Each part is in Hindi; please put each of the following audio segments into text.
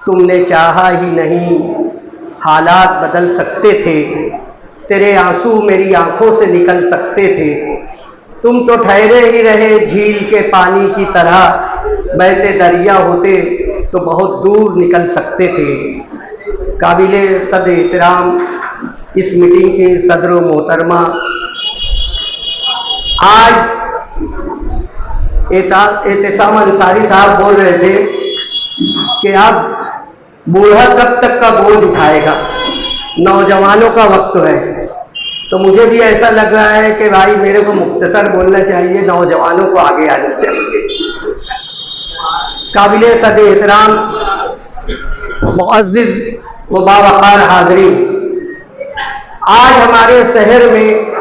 तुमने चाहा ही नहीं, हालात बदल सकते थे। तेरे आंसू मेरी आंखों से निकल सकते थे। तुम तो ठहरे ही रहे झील के पानी की तरह, बहते दरिया होते तो बहुत दूर निकल सकते थे। काबिले सद एहतराम इस मीटिंग के सदर व मोहतरमा, आज एहतसाम अंसारी साहब बोल रहे थे कि अब बूढ़ा कब तक का बोझ उठाएगा, नौजवानों का वक्त है। तो मुझे भी ऐसा लग रहा है कि भाई मेरे को मुख्तसर बोलना चाहिए, नौजवानों को आगे आना चाहिए। काबिले सद एहतराम मुअज़्ज़िज़ व बावक़ार हाज़रीन, आज हमारे शहर में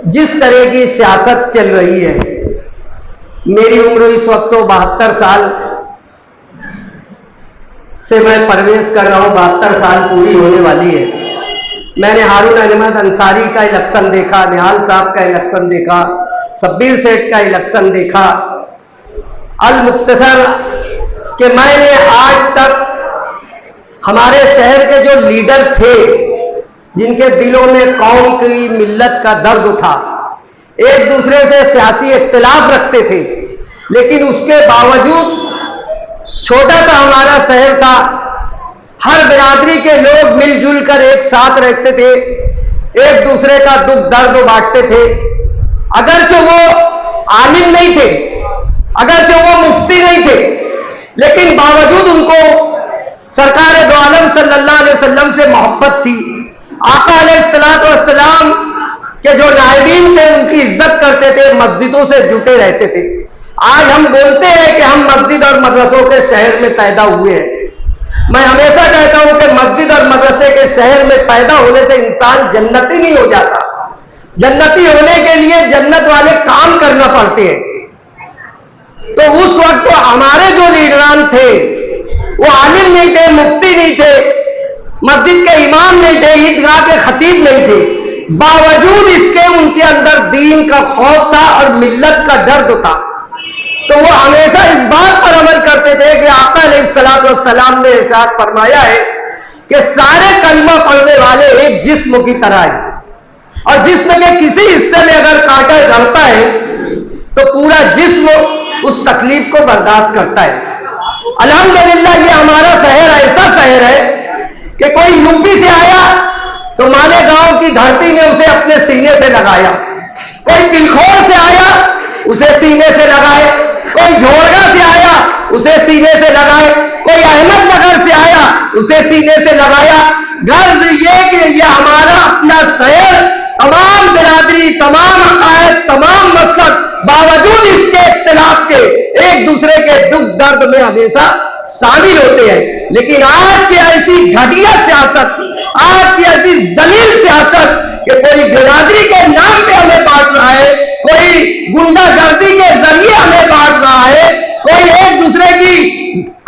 जिस तरह की सियासत चल रही है, मेरी उम्र इस वक्त तो 72 साल से मैं प्रवेश कर रहा हूँ, 72 साल पूरी होने वाली है। मैंने हारून अहमद अंसारी का इलेक्शन देखा, निहाल साहब का इलेक्शन देखा, शब्बीर सेठ का इलेक्शन देखा। अल मुख्तसर कि मैंने आज तक हमारे शहर के जो लीडर थे, जिनके दिलों में कौम की मिल्लत का दर्द था, एक दूसरे से सियासी इख्तिलाफ रखते थे, लेकिन उसके बावजूद छोटा सा हमारा शहर था, हर बिरादरी के लोग मिलजुल कर एक साथ रहते थे, एक दूसरे का दुख दर्द बांटते थे। अगरचे वो आलिम नहीं थे, अगरचे वो मुफ्ती नहीं थे, लेकिन बावजूद उनको सरकार दो आलम सल्लल्लाहु अलैहि वसल्लम से मोहब्बत थी। आका अलैहिस्सलातु वस्सलाम के जो नायबीन थे उनकी इज्जत करते थे, मस्जिदों से जुटे रहते थे। आज हम बोलते हैं कि हम मस्जिद और मदरसों के शहर में पैदा हुए हैं। मैं हमेशा कहता हूं कि मस्जिद और मदरसे के शहर में पैदा होने से इंसान जन्नती नहीं हो जाता। जन्नती होने के लिए जन्नत वाले काम करना पड़ते हैं। तो उस वक्त तो हमारे जो लीडरान थे वो आलिम नहीं थे, मुफ्ती नहीं थे, मस्जिद के इमाम नहीं थे, ईदगाह के खतीब नहीं थे, बावजूद इसके उनके अंदर दीन का खौफ था और मिल्लत का दर्द था। तो वो हमेशा इस बात पर अमल करते थे कि आका अलैहिस्सलातु वस्सलाम ने इरशाद फरमाया है कि सारे कलमा पढ़ने वाले एक जिस्म की तरह है, और जिस्म के किसी हिस्से में अगर कांटा गड़ता है तो पूरा जिस्म उस तकलीफ को बर्दाश्त करता है। अल्हम्दुलिल्लाह ये हमारा शहर ऐसा शहर है कि कोई यूपी से आया तो मालेगांव की धरती ने उसे अपने सीने से लगाया, कोई पिलखोर से आया उसे सीने से लगाए, कोई झोरगा से आया उसे सीने से लगाए, कोई अहमदनगर से आया उसे सीने से लगाया। गर्ज ये कि ये हमारा अपना शहर, तमाम बिरादरी, तमाम अकायद, तमाम मकसद, बावजूद इसके इख्तिलाफ के एक दूसरे के दुख दर्द में हमेशा शामिल होते हैं। लेकिन आज की ऐसी घटिया सियासत, आज की ऐसी जलील सियासत कि कोई बिरादरी के नाम पे हमें बांट रहा है, कोई गुंडागर्दी के जरिए हमें बांट रहा है, कोई एक दूसरे की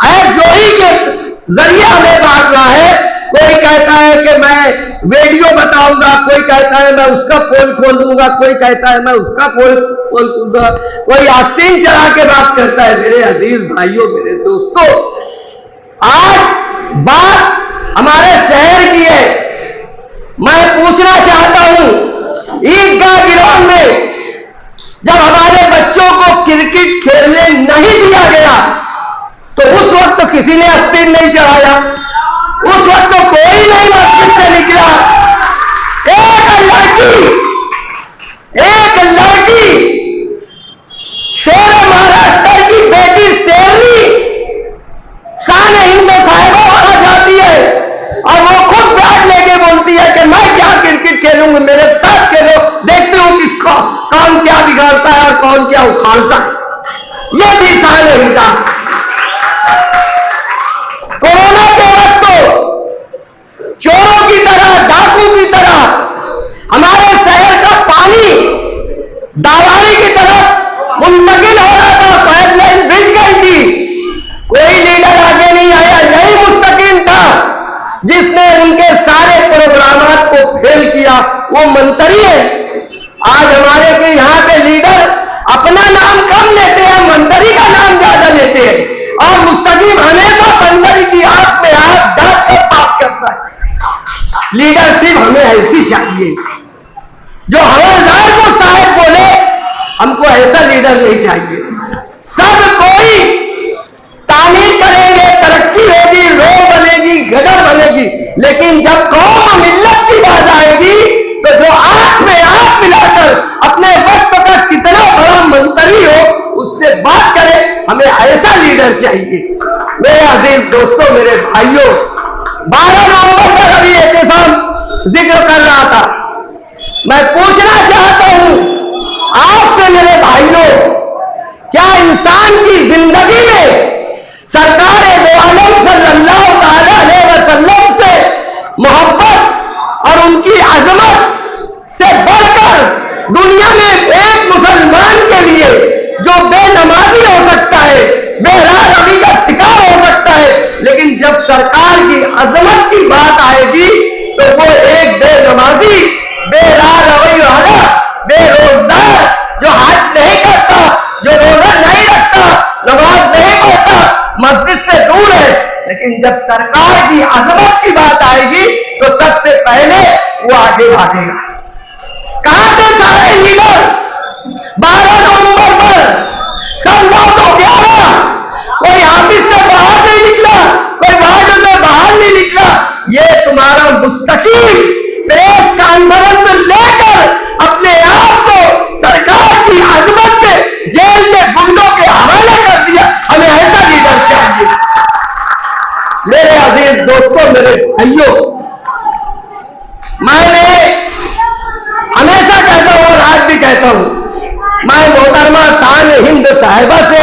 ऐबजोही के जरिए हमें बांट रहा है। कोई कहता है कि मैं वीडियो बताऊंगा, कोई कहता है मैं उसका पोल खोल दूंगा, कोई कहता है मैं उसका पोल दूंगा, कोई आस्तीन चढ़ा के बात करता है। मेरे अजीज भाइयों, मेरे दोस्तों, आज बात हमारे शहर की है। मैं पूछना चाहता हूं, ईदगाह ग्राउंड में जब हमारे बच्चों को क्रिकेट खेलने नहीं दिया गया तो उस वक्त तो किसी ने आस्तीन नहीं चढ़ाया, उस वक्त तो कोई नहीं मस्जिद से निकला। एक लड़की शेर महाराष्ट्र की बेटी शेरनी शान हिंद साहिबा वहां जाती है और वो खुद बैट लेके बोलती है कि मैं क्या क्रिकेट खेलूंगी, मेरे साथ खेलो, देखते हूं किसका कौन क्या बिगाड़ता है और कौन क्या उखाड़ता है। ये भी शान हिंद का। कोरोना के वक्त तो चोरों की तरह, डाकू की तरह हमारे शहर का पानी दावारी की तरफ मुंतकिल हो रहा था, पाइपलाइन बिछ गई थी, कोई लीडर आगे नहीं आया। यही मुस्तकीम था जिसने उनके सारे प्रोग्रामात को फेल किया, वो मंत्री है। आज हमारे के यहाँ के लीडर अपना नाम कम लेते हैं, मंत्री का नाम ज्यादा लेते हैं, और मुस्तकीम हमेशा मंत्री की लीडरशिप हमें ऐसी चाहिए। जो हवलदार को साहब बोले, हमको ऐसा लीडर नहीं चाहिए। सब कोई तामीर करेंगे, तरक्की होगी, रोड बनेगी, गटर बनेगी, लेकिन जब कौम मिल्लत की बात आएगी तो जो आंख में आंख मिलाकर अपने वक्त का कितना बड़ा मंत्री हो उससे बात करे, हमें ऐसा लीडर चाहिए। मेरे अजीज दोस्तों, मेरे भाइयों, 12 नवंबर पर अभी एहतसाम जिक्र कर रहा था। मैं पूछना चाहता हूं आपसे मेरे भाइयों, क्या इंसान की जिंदगी में सरकार दो आलम सल्लल्लाहु अलैहि वसल्लम से मोहब्बत और उनकी अजमत से बढ़कर दुनिया में एक मुसलमान के लिए जो बेनमाजी हो सकता है, बेराह रवि का शिकार हो सकता है, लेकिन जब सरकार की अजमत की बात आएगी तो वो एक बेनमाजी, बेराह रवि वाला, बेरोजगार, जो हज नहीं करता, जो रोजा नहीं रखता, नमाज नहीं पढ़ता, मस्जिद से दूर है, लेकिन जब सरकार की अजमत की बात आएगी तो सबसे पहले वो आगे भागेगा। कहां से सारे लीडर 12 नवंबर पर सब 9/11 कोई ऑफिस से बाहर नहीं निकला, कोई वार्ड से बाहर नहीं निकला। ये तुम्हारा मुस्तकीम प्रेस कॉन्फ्रेंस लेकर अपने आप को सरकार की अजमत से जेल के गुंडों के हवाले कर दिया। हमें ऐसा लीडर चाहिए। मेरे अजीज दोस्तों, मेरे भाइयों, मैंने हमेशा कहता हूं और आज भी कहता हूं, मैं मोहतरमा शान हिंद साहिबा से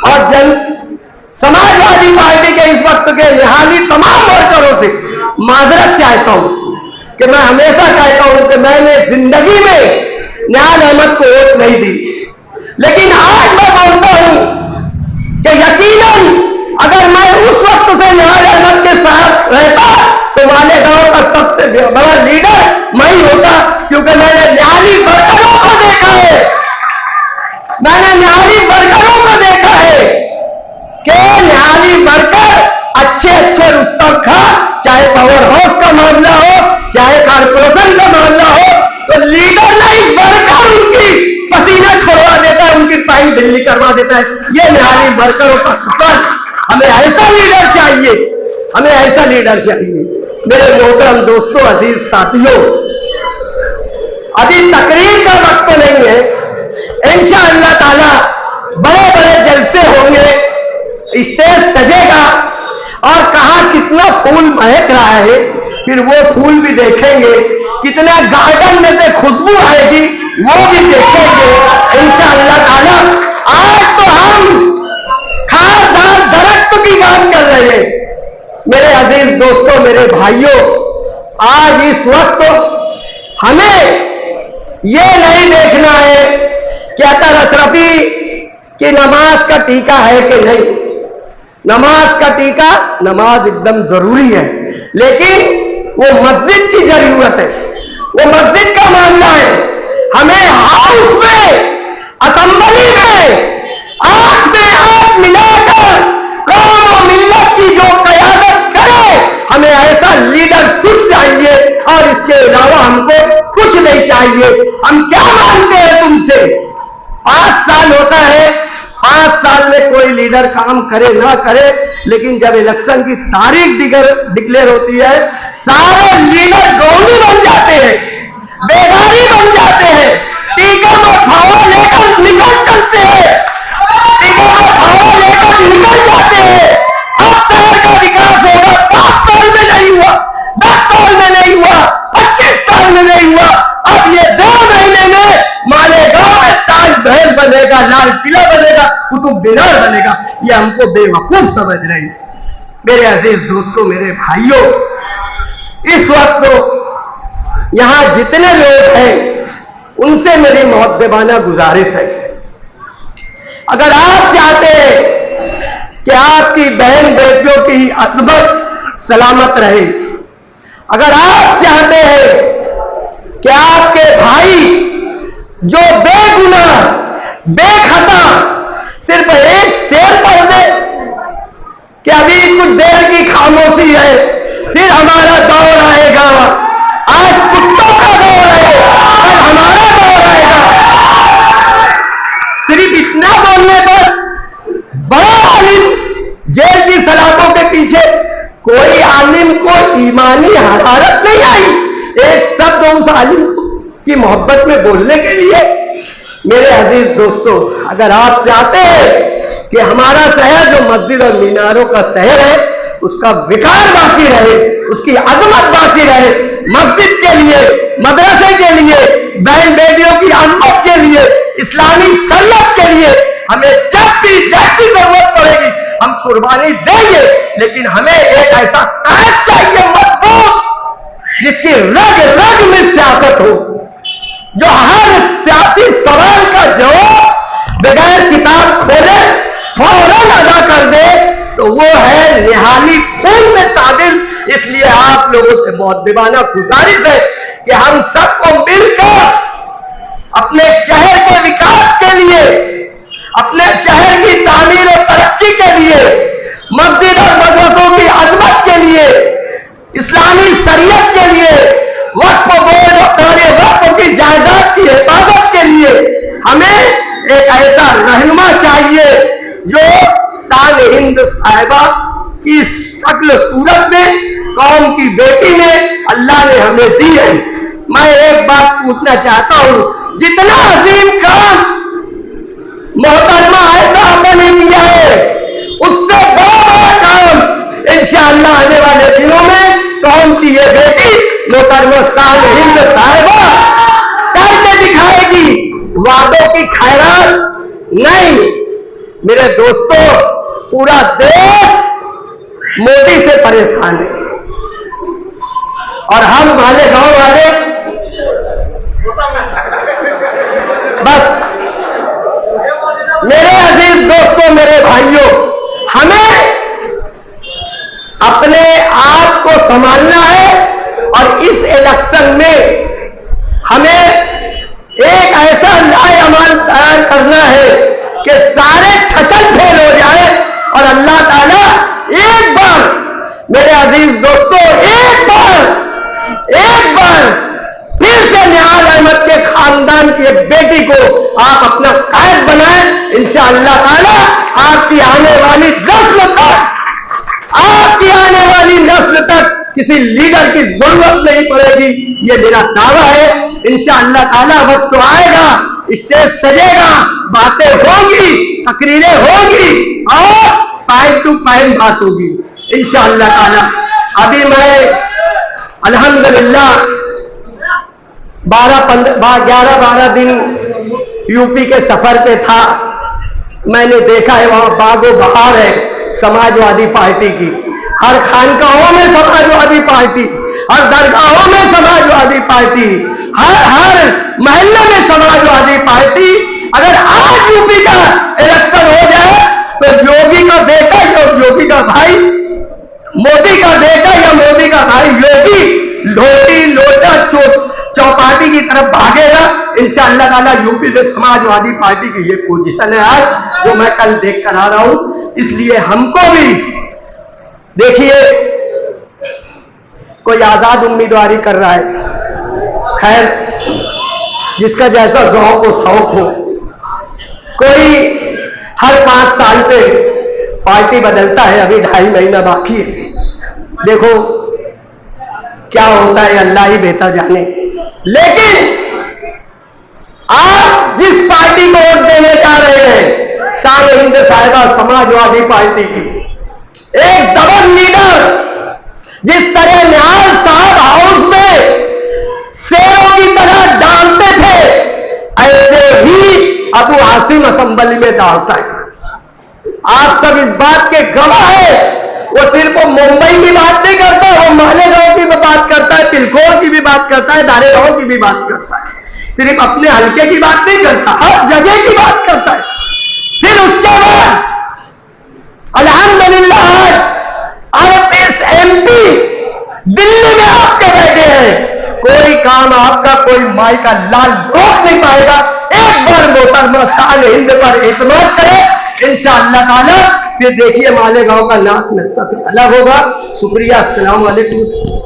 और समाजवादी पार्टी के इस वक्त के निहाली तमाम वर्करों से माजरत चाहता हूं कि मैं हमेशा कहता हूं कि मैंने जिंदगी में निहाल अहमद को वोट नहीं दी, लेकिन आज मैं बोलता हूं कि यकीनन अगर मैं उस वक्त से निहाल अहमद के साथ रहता तो मालेगांव का सबसे बड़ा लीडर मैं ही होता, क्योंकि मैंने निहाली वर्करों को देखा है, मैंने निहाली वर्करों को देखा है कि निहाली वर्कर अच्छे रुस्तम खां, चाहे पावर हाउस का मामला हो, चाहे कारपोरेशन का मामला हो, तो लीडर नहीं वर्कर उनकी पसीना छोड़वा देता है, उनकी टाइम दिल्ली करवा देता है। ये निहाली वर्करों का सफल। हमें ऐसा लीडर चाहिए, हमें ऐसा लीडर चाहिए। मेरे मोहतरम दोस्तों, अजीज साथियों, अभी तकरीर का वक्त तो नहीं है, इंशाअल्लाह ताला बड़े बड़े जलसे होंगे, स्टेज सजेगा और कहां कितना फूल महक रहा है, फिर वो फूल भी देखेंगे, कितना गार्डन में से खुशबू आएगी वो भी देखेंगे इंशाअल्लाह ताला। आज तो हम खासदार दरख्त की बात कर रहे हैं। मेरे अजीज दोस्तों, मेरे भाइयों, आज इस वक्त हमें ये नहीं देखना है कि अतर अशरफी की नमाज का टीका है कि नहीं। नमाज का टीका, नमाज एकदम जरूरी है, लेकिन वो मस्जिद की जरूरत है, वो मस्जिद का मामला है। हमें हाउस में, असेंबली में आंख में आंख मिलाकर कौम और मिल्लत की जो कयादत करे, हमें ऐसा लीडरशिप चाहिए और इसके अलावा हमको कुछ नहीं चाहिए। हम क्या मानते हैं तुमसे? 5 साल होता है, 5 साल में कोई लीडर काम करे ना करे, लेकिन जब इलेक्शन की तारीख डिक्लेयर होती है, सारे लीडर गौनी बन जाते हैं, बेगारी बन जाते हैं, टीका में फावड़ा लेकर निकल चलते हैं, टीका में फावड़ा लेकर निकल जाते हैं। अब शहर का विकास होगा, 5 साल में नहीं हुआ, 10 साल में नहीं हुआ, 25 साल में नहीं हुआ, अब ये 2 महीने में मालेगांव में ताजमहल बनेगा, लाल किला बनेगा, कुतुब मीनार बनेगा। ये हमको बेवकूफ समझ रहे हैं। मेरे अजीज दोस्तों, मेरे भाइयों, इस वक्त यहां जितने लोग हैं उनसे मेरी मुअद्दबाना गुजारिश है, अगर आप चाहते हैं कि आपकी बहन बेटियों की अजमत सलामत रहे, अगर आप चाहते हैं कि आपके भाई जो बेगुनाह बेखता सिर्फ एक शेर पढ़ दे कि अभी कुछ देर की खामोशी है, फिर हमारा दौर आएगा। आज कुत्तों का दौर है, कल हमारा दौर आएगा। सिर्फ इतना बोलने पर बड़ा आलिम जेल की सलाखों के पीछे, कोई आलिम को ईमानी हरारत नहीं आई एक शब्द उस आलिम की मोहब्बत में बोलने के लिए। मेरे अजीज दोस्तों, अगर आप चाहते हैं कि हमारा शहर जो मस्जिद और मीनारों का शहर है उसका विकार बाकी रहे, उसकी अजमत बाकी रहे, मस्जिद के लिए, मदरसे के लिए, बहन बेटियों की अजमत के लिए, इस्लामी शरीयत के लिए हमें जब भी जैसी जरूरत पड़ेगी हम कुर्बानी देंगे। लेकिन हमें एक ऐसा कायद चाहिए मजबूत, जिसकी रग रग में सियासत हो, जो हर सियासी सवाल का जवाब बगैर किताब खोले फौरन अदा कर दे, तो वो है निहाली खून में ताबिर। इसलिए आप लोगों से बहुत दीवाना गुजारिश है कि हम सबको मिलकर अपने शहर के विकास के लिए, अपने शहर की तामीर और तरक्की के लिए, मस्जिद और मदरसों की अजमत के लिए, इस्लामी शरीयत के लिए, वक्फ बोर्ड और तारे वक्फ की जायदाद की हिफाजत के लिए हमें एक ऐसा रहनुमा चाहिए जो शान हिंद साहिबा की शक्ल सूरत में, कौम की बेटी में अल्लाह ने हमें दी है। मैं एक बात पूछना चाहता हूं, जितना अजीम काम मोहतरमा आयशा आपने ने किया है, उससे बड़ा काम इंशाअल्लाह आने वाले दिनों में कौम की ये बेटी मोहतरमा शान हिंद साहिबा करके दिखाएगी। वादों की खैरात नहीं। मेरे दोस्तों, पूरा देश मोदी से परेशान है और हम मालेगांव वाले बस। मेरे अजीज दोस्तों, मेरे भाइयों, हमें अपने आप को संभालना है और इस इलेक्शन में हमें एक ऐसा लाएमान तैयार करना है कि सारे छचल फेल हो जाए और अल्लाह ताला एक बार, मेरे अजीज दोस्तों, एक बार फिर से निहाल अहमद के खानदान की एक बेटी को आप अपना कायद बनाएं। इंशाअल्लाह ताला आपकी आने वाली नस्ल तक किसी लीडर की जरूरत नहीं पड़ेगी, ये मेरा दावा है। इंशाअल्लाह ताला वक्त तो आएगा, स्टेज सजेगा, बातें होंगी, तकरीरें होंगी और टाइम टू टाइम बात होगी इंशाअल्लाह ताला। अभी मैं अल्हम्दुलिल्लाह 11-12 दिन यूपी के सफर पे था। मैंने देखा है वहां बागो बहार है समाजवादी पार्टी की, हर खानकाहों में समाजवादी पार्टी, हर दरगाहों में समाजवादी पार्टी, हर महल्ले में समाजवादी पार्टी। अगर आज यूपी का इलेक्शन हो जाए तो योगी का बेटा या योगी का भाई, मोदी का बेटा या मोदी का भाई योगी लोटी लोटा चौपाटी की तरफ भागेगा। इंशाअल्लाह ताला यूपी में समाजवादी पार्टी की ये पोजीशन है आज, जो मैं कल देख कर आ रहा हूं। इसलिए हमको भी देखिए, कोई आजाद उम्मीदवारी कर रहा है, खैर जिसका जैसा ज़ौक़ हो शौक हो, कोई हर 5 साल पे पार्टी बदलता है, अभी 2.5 महीना बाकी है। देखो क्या होता है, अल्लाह ही बेहतर जाने। लेकिन आप जिस पार्टी को वोट देने जा रहे हैं, शान हिंद साहिबा समाजवादी पार्टी की, एक दबंग लीडर, जिस तरह निहाल साहब हाउस में शेरों की तरह जानते थे, ऐसे ही अबू हासिम असेंबली में दौड़ता है। आप सब इस बात के गवाह है। वो सिर्फ मुंबई की बात नहीं करता, वो मालेगांव की भी बात करता है, तिलकोर की भी बात करता है, दारेगांव की भी बात करता है। सिर्फ अपने हल्के की बात नहीं करता, हर जगह की बात करता है। फिर उसके बाद अल्हम्दुलिल्लाह आज 38 MP दिल्ली में आपके बैठे हैं। कोई काम आपका, कोई माई का लाल रोक नहीं पाएगा। एक बार मोहतरमा शान हिंद पर इत्मीनान करें, इंशाअल्लाह ताला फिर देखिए मालेगांव का नाक नक्शा अलग होगा। शुक्रिया, अस्सलाम वालेकुम।